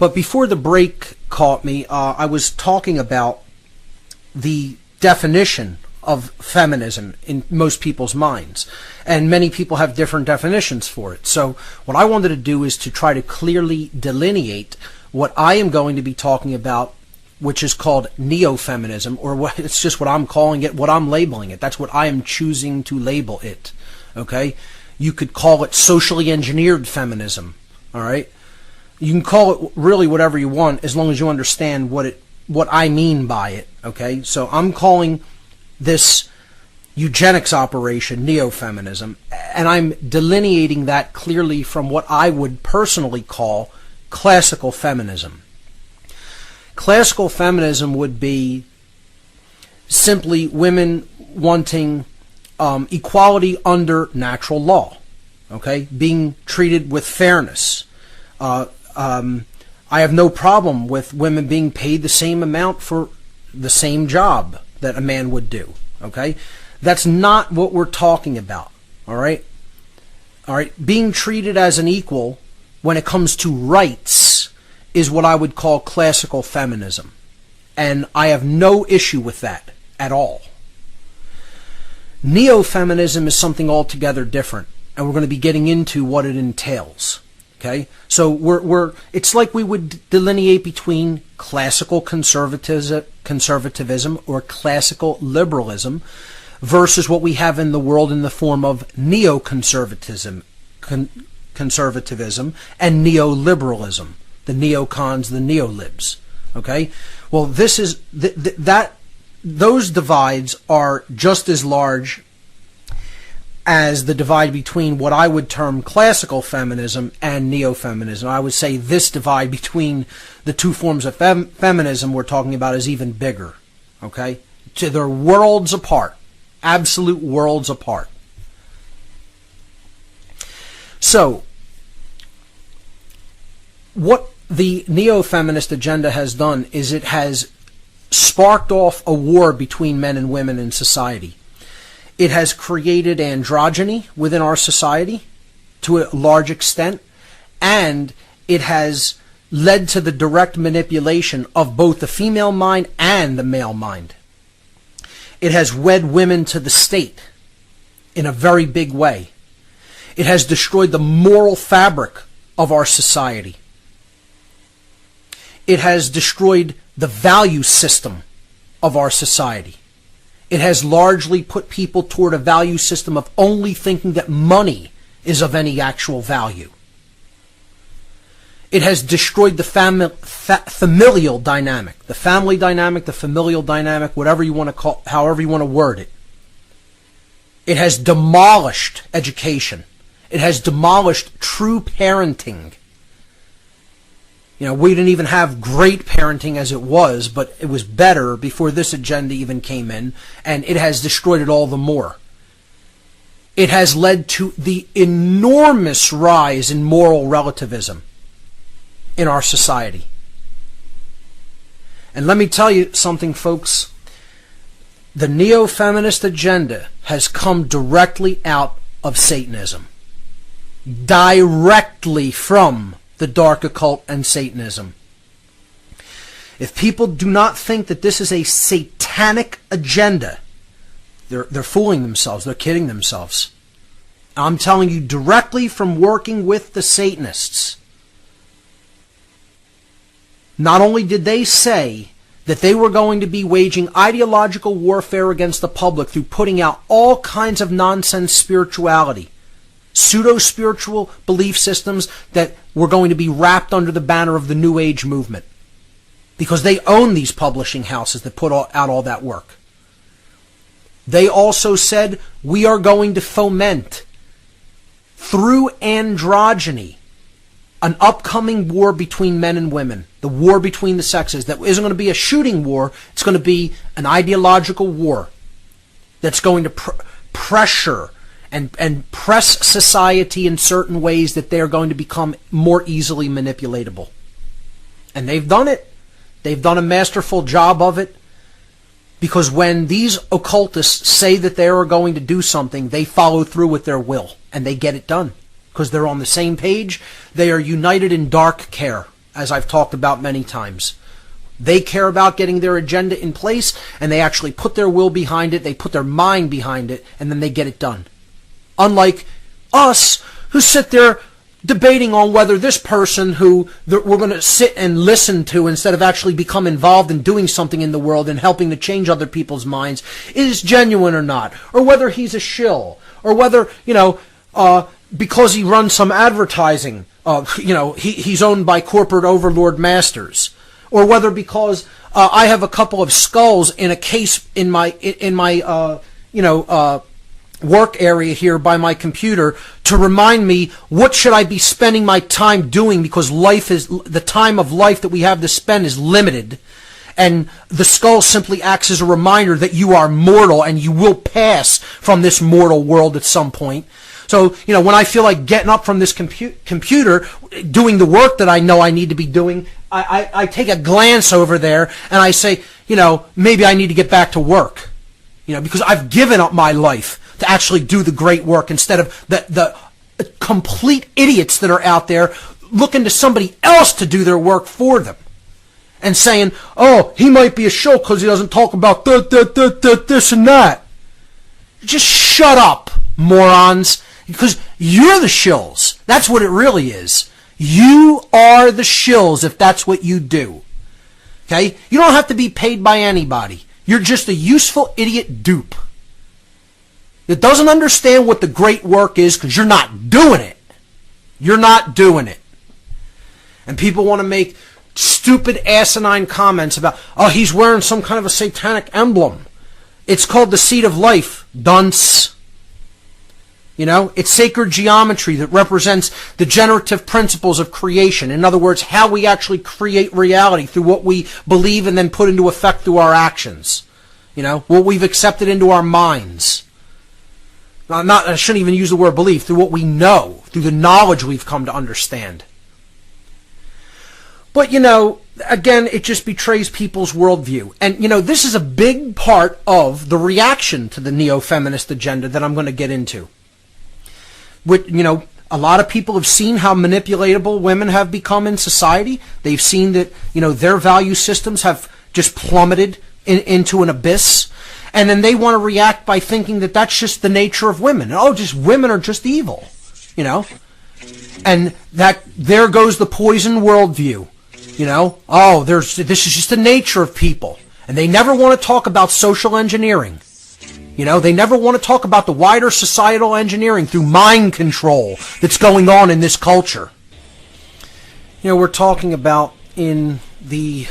But before the break caught me, I was talking about the definition of feminism in most people's minds. And many people have different definitions for it. So what I wanted to do is to try to clearly delineate what I am going to be talking about, which is called neo-feminism, or it's just what I'm calling it, what I'm labeling it. That's what I am choosing to label it. Okay? You could call it socially engineered feminism. All right? You can call it really whatever you want as long as you understand what I mean by it. Okay? So I'm calling this eugenics operation neo-feminism, and I'm delineating that clearly from what I would personally call classical feminism. Classical feminism would be simply women wanting equality under natural law, okay, being treated with fairness. I have no problem with women being paid the same amount for the same job that a man would do, okay? That's not what we're talking about, all right? All right, being treated as an equal when it comes to rights is what I would call classical feminism. And I have no issue with that at all. Neo-feminism is something altogether different, and we're going to be getting into what it entails. Okay? So it's like we would delineate between classical conservatism or classical liberalism versus what we have in the world in the form of neoconservatism, conservatism and neoliberalism. The neocons, the neolibs. Okay? Well, this is those divides are just as large as the divide between what I would term classical feminism and neo-feminism. I would say this divide between the two forms of feminism we're talking about is even bigger. Okay? They're worlds apart. Absolute worlds apart. So, what the neo-feminist agenda has done is it has sparked off a war between men and women in society. It has created androgyny within our society to a large extent, and it has led to the direct manipulation of both the female mind and the male mind. It has wed women to the state in a very big way. It has destroyed the moral fabric of our society. It has destroyed the value system of our society. It has largely put people toward a value system of only thinking that money is of any actual value. It has destroyed the familial dynamic, the family dynamic, the familial dynamic, whatever you want to call, however you want to word it. It has demolished education. It has demolished true parenting. You know, we didn't even have great parenting as it was, but it was better before this agenda even came in, and it has destroyed it all the more. It has led to the enormous rise in moral relativism in our society. And let me tell you something, folks. The neo-feminist agenda has come directly out of Satanism. Directly from the dark occult and Satanism. If people do not think that this is a satanic agenda, they're fooling themselves, they're kidding themselves. I'm telling you directly from working with the Satanists. Not only did they say that they were going to be waging ideological warfare against the public through putting out all kinds of nonsense spirituality, pseudo-spiritual belief systems that were going to be wrapped under the banner of the New Age movement, because they own these publishing houses that put out all that work. They also said, we are going to foment, through androgyny, an upcoming war between men and women, the war between the sexes, that isn't going to be a shooting war, it's going to be an ideological war that's going to pressure and press society in certain ways that they're going to become more easily manipulatable. And they've done it. They've done a masterful job of it, because when these occultists say that they are going to do something, they follow through with their will, and they get it done, because they're on the same page. They are united in dark care. as I've talked about many times. They care about getting their agenda in place, and they actually put their will behind it, they put their mind behind it, and then they get it done. Unlike us, who sit there debating on whether this person who we're going to sit and listen to instead of actually become involved in doing something in the world and helping to change other people's minds is genuine or not, or whether he's a shill, or whether, because he runs some advertising, he's owned by corporate overlord masters, or whether because I have a couple of skulls in a case in my work area here by my computer to remind me what should I be spending my time doing, because the time of life that we have to spend is limited, and the skull simply acts as a reminder that you are mortal and you will pass from this mortal world at some point. So, when I feel like getting up from this computer, doing the work that I know I need to be doing, I take a glance over there and I say, maybe I need to get back to work, because I've given up my life to actually do the great work instead of the complete idiots that are out there looking to somebody else to do their work for them and saying, oh, he might be a shill because he doesn't talk about this and that. Just shut up, morons, because you're the shills. That's what it really is. You are the shills if that's what you do. Okay? You don't have to be paid by anybody. You're just a useful idiot dupe that doesn't understand what the great work is because you're not doing it. You're not doing it. And people want to make stupid asinine comments about, oh, he's wearing some kind of a satanic emblem. It's called the seed of life, dunce. It's sacred geometry that represents the generative principles of creation. In other words, how we actually create reality through what we believe and then put into effect through our actions. What we've accepted into our minds. I shouldn't even use the word belief, through what we know, through the knowledge we've come to understand. But, again, it just betrays people's worldview. And, this is a big part of the reaction to the neo-feminist agenda that I'm going to get into. A lot of people have seen how manipulatable women have become in society. They've seen that, their value systems have just plummeted into an abyss. And then they want to react by thinking that that's just the nature of women. Oh, just women are just evil, And that there goes the poison worldview, Oh, this is just the nature of people. And they never want to talk about social engineering. They never want to talk about the wider societal engineering through mind control that's going on in this culture. We're talking about in the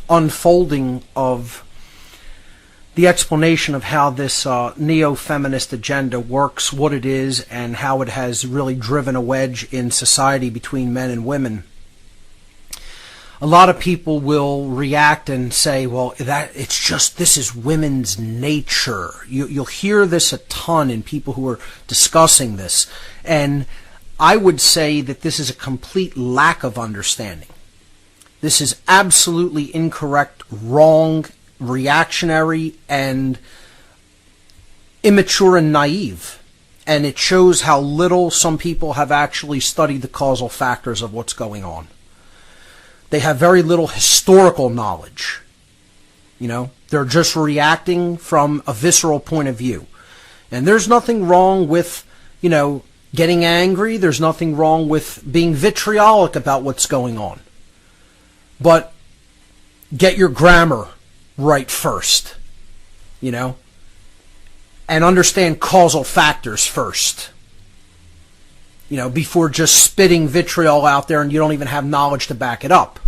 unfolding of the explanation of how this neo-feminist agenda works, what it is, and how it has really driven a wedge in society between men and women. A lot of people will react and say, well, this is women's nature. You'll hear this a ton in people who are discussing this. And I would say that this is a complete lack of understanding. This is absolutely incorrect, wrong, reactionary, and immature and naive. And it shows how little some people have actually studied the causal factors of what's going on. They have very little historical knowledge. They're just reacting from a visceral point of view. And there's nothing wrong with, getting angry. There's nothing wrong with being vitriolic about what's going on. But get your grammar right first, and understand causal factors first, before just spitting vitriol out there and you don't even have knowledge to back it up.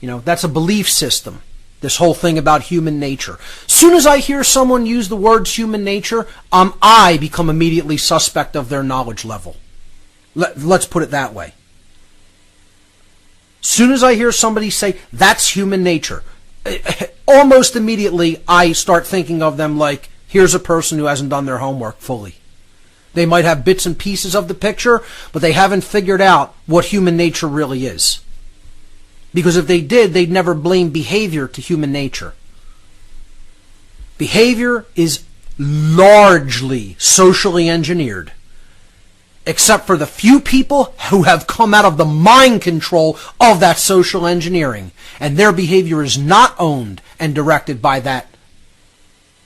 That's a belief system, this whole thing about human nature. Soon as I hear someone use the words human nature, I become immediately suspect of their knowledge level. Let's put it that way. Soon as I hear somebody say, that's human nature, almost immediately I start thinking of them like, here's a person who hasn't done their homework fully. They might have bits and pieces of the picture, but they haven't figured out what human nature really is. Because if they did, they'd never blame behavior to human nature. Behavior is largely socially engineered. except for the few people who have come out of the mind control of that social engineering. And their behavior is not owned and directed by that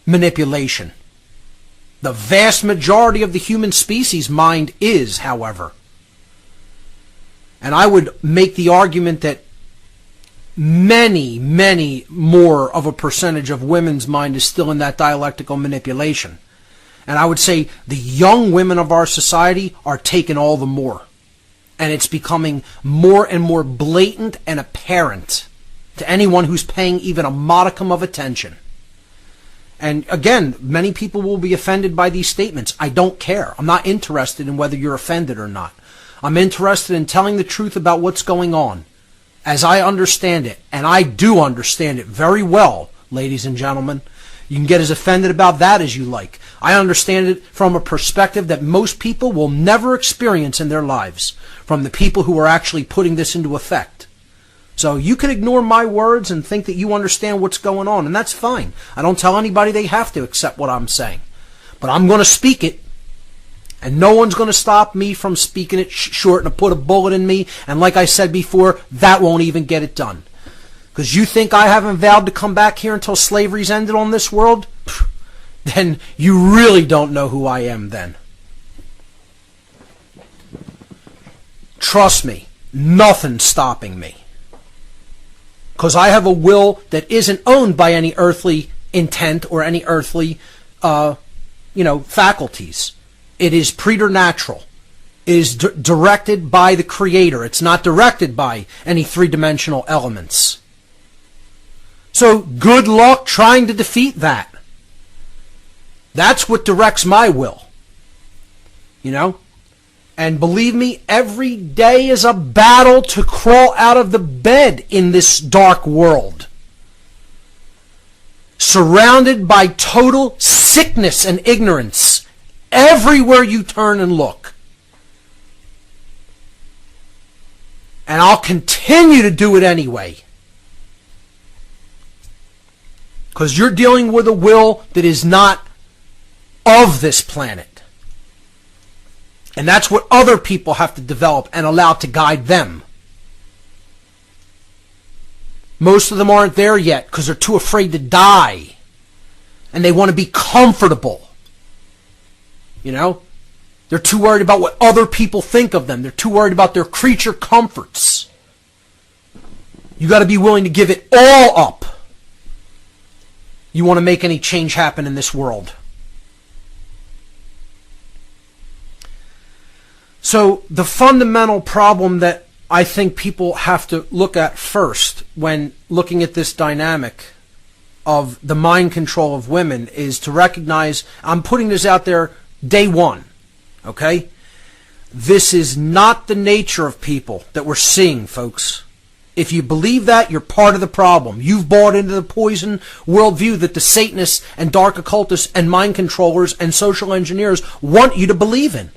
manipulation. The vast majority of the human species mind is, however. And I would make the argument that many, many more of a percentage of women's mind is still in that dialectical manipulation. And I would say the young women of our society are taking all the more. And it's becoming more and more blatant and apparent to anyone who's paying even a modicum of attention. And again, many people will be offended by these statements. I don't care. I'm not interested in whether you're offended or not. I'm interested in telling the truth about what's going on, as I understand it. And I do understand it very well, ladies and gentlemen. You can get as offended about that as you like. I understand it from a perspective that most people will never experience in their lives, from the people who are actually putting this into effect. So you can ignore my words and think that you understand what's going on, and that's fine. I don't tell anybody they have to accept what I'm saying. But I'm going to speak it, and no one's going to stop me from speaking it short and to put a bullet in me. And like I said before, that won't even get it done. Because you think I haven't vowed to come back here until slavery's ended on this world? Then you really don't know who I am then. Trust me, nothing's stopping me. Because I have a will that isn't owned by any earthly intent or any earthly, faculties. It is preternatural. It is directed by the Creator. It's not directed by any three-dimensional elements. So good luck trying to defeat that. That's what directs my will. And believe me, every day is a battle to crawl out of the bed in this dark world. Surrounded by total sickness and ignorance everywhere you turn and look. And I'll continue to do it anyway. Because you're dealing with a will that is not of this planet. And that's what other people have to develop and allow to guide them. Most of them aren't there yet because they're too afraid to die. And they want to be comfortable. They're too worried about what other people think of them. They're too worried about their creature comforts. You got to be willing to give it all up. You want to make any change happen in this world. So the fundamental problem that I think people have to look at first when looking at this dynamic of the mind control of women is to recognize, I'm putting this out there day one, okay? This is not the nature of people that we're seeing, folks. If you believe that, you're part of the problem. You've bought into the poison worldview that the Satanists and dark occultists and mind controllers and social engineers want you to believe in.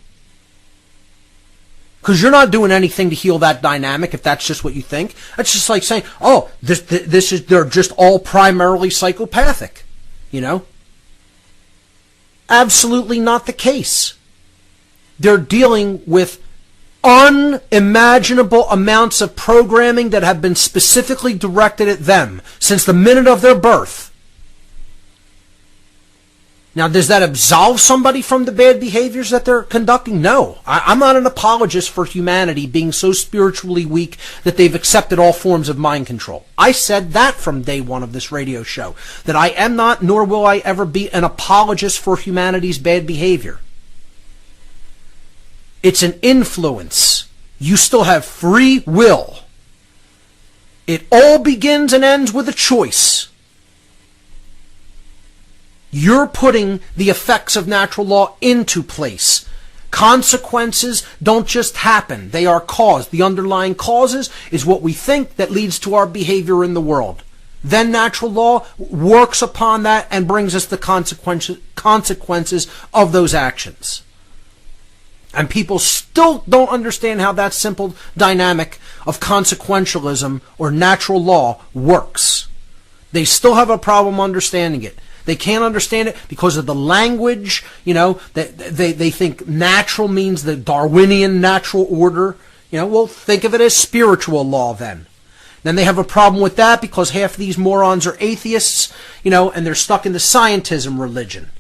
Because you're not doing anything to heal that dynamic if that's just what you think. That's just like saying, oh, they're just all primarily psychopathic. Absolutely not the case. They're dealing with unimaginable amounts of programming that have been specifically directed at them since the minute of their birth. Now, does that absolve somebody from the bad behaviors that they're conducting? No. I'm not an apologist for humanity being so spiritually weak that they've accepted all forms of mind control. I said that from day one of this radio show, that I am not, nor will I ever be, an apologist for humanity's bad behavior. It's an influence. You still have free will. It all begins and ends with a choice. You're putting the effects of natural law into place. Consequences don't just happen. They are caused. The underlying causes is what we think that leads to our behavior in the world. Then natural law works upon that and brings us the consequences of those actions. And people still don't understand how that simple dynamic of consequentialism or natural law works. They still have a problem understanding it. They can't understand it because of the language. They think natural means the Darwinian natural order. Well, think of it as spiritual law then. Then they have a problem with that because half of these morons are atheists, and they're stuck in the scientism religion.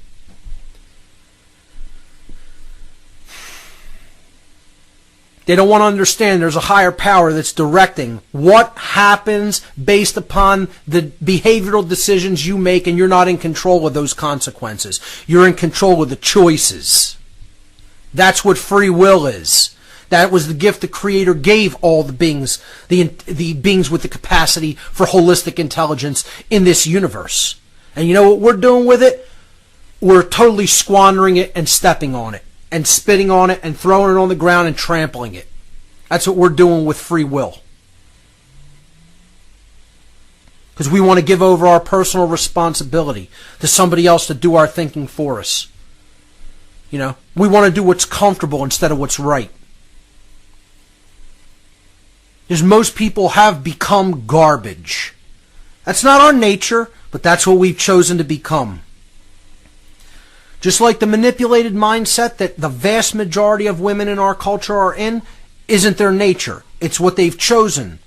They don't want to understand there's a higher power that's directing what happens based upon the behavioral decisions you make, and you're not in control of those consequences. You're in control of the choices. That's what free will is. That was the gift the Creator gave all the beings, the beings with the capacity for holistic intelligence in this universe. And you know what we're doing with it? We're totally squandering it and stepping on it, and spitting on it and throwing it on the ground and trampling it. That's what we're doing with free will. Because we want to give over our personal responsibility to somebody else to do our thinking for us. We want to do what's comfortable instead of what's right. Because most people have become garbage. That's not our nature, but that's what we've chosen to become. Just like the manipulated mindset that the vast majority of women in our culture are in isn't their nature. It's what they've chosen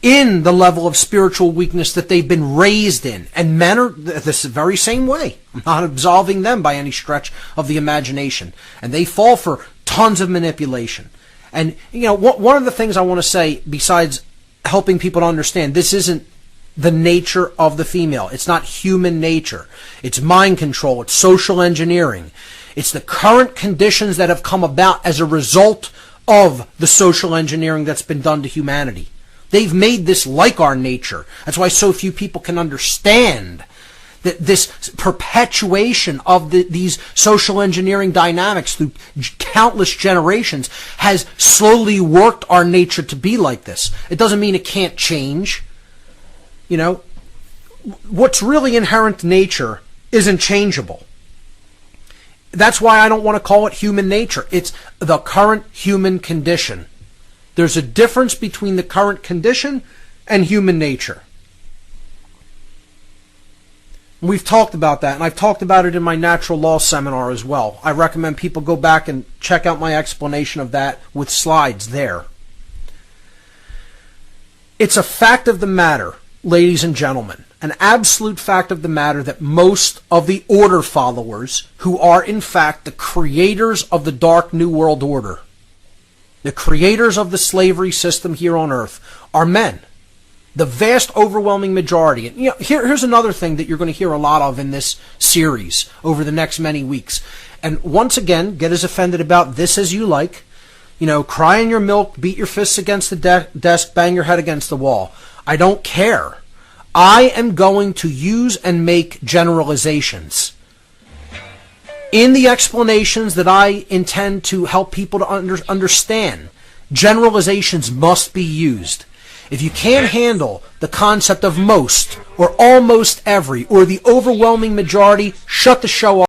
in the level of spiritual weakness that they've been raised in. And men are this very same way. I'm not absolving them by any stretch of the imagination. And they fall for tons of manipulation. And, one of the things I want to say, besides helping people to understand, this isn't the nature of the female. It's not human nature. It's mind control. It's social engineering. It's the current conditions that have come about as a result of the social engineering that's been done to humanity. They've made this like our nature. That's why so few people can understand that this perpetuation of these social engineering dynamics through countless generations has slowly worked our nature to be like this. It doesn't mean it can't change. What's really inherent to nature isn't changeable. That's why I don't want to call it human nature. It's the current human condition. There's a difference between the current condition and human nature. We've talked about that, and I've talked about it in my natural law seminar as well. I recommend people go back and check out my explanation of that with slides there. It's a fact of the matter, ladies and gentlemen, an absolute fact of the matter that most of the order followers, who are in fact the creators of the Dark New World Order, the creators of the slavery system here on earth, are men. The vast overwhelming majority. And here's another thing that you're going to hear a lot of in this series over the next many weeks. And once again, get as offended about this as you like. Cry in your milk, beat your fists against the desk, bang your head against the wall. I don't care. I am going to use and make generalizations. In the explanations that I intend to help people to understand, generalizations must be used. If you can't handle the concept of most, or almost every, or the overwhelming majority, shut the show off.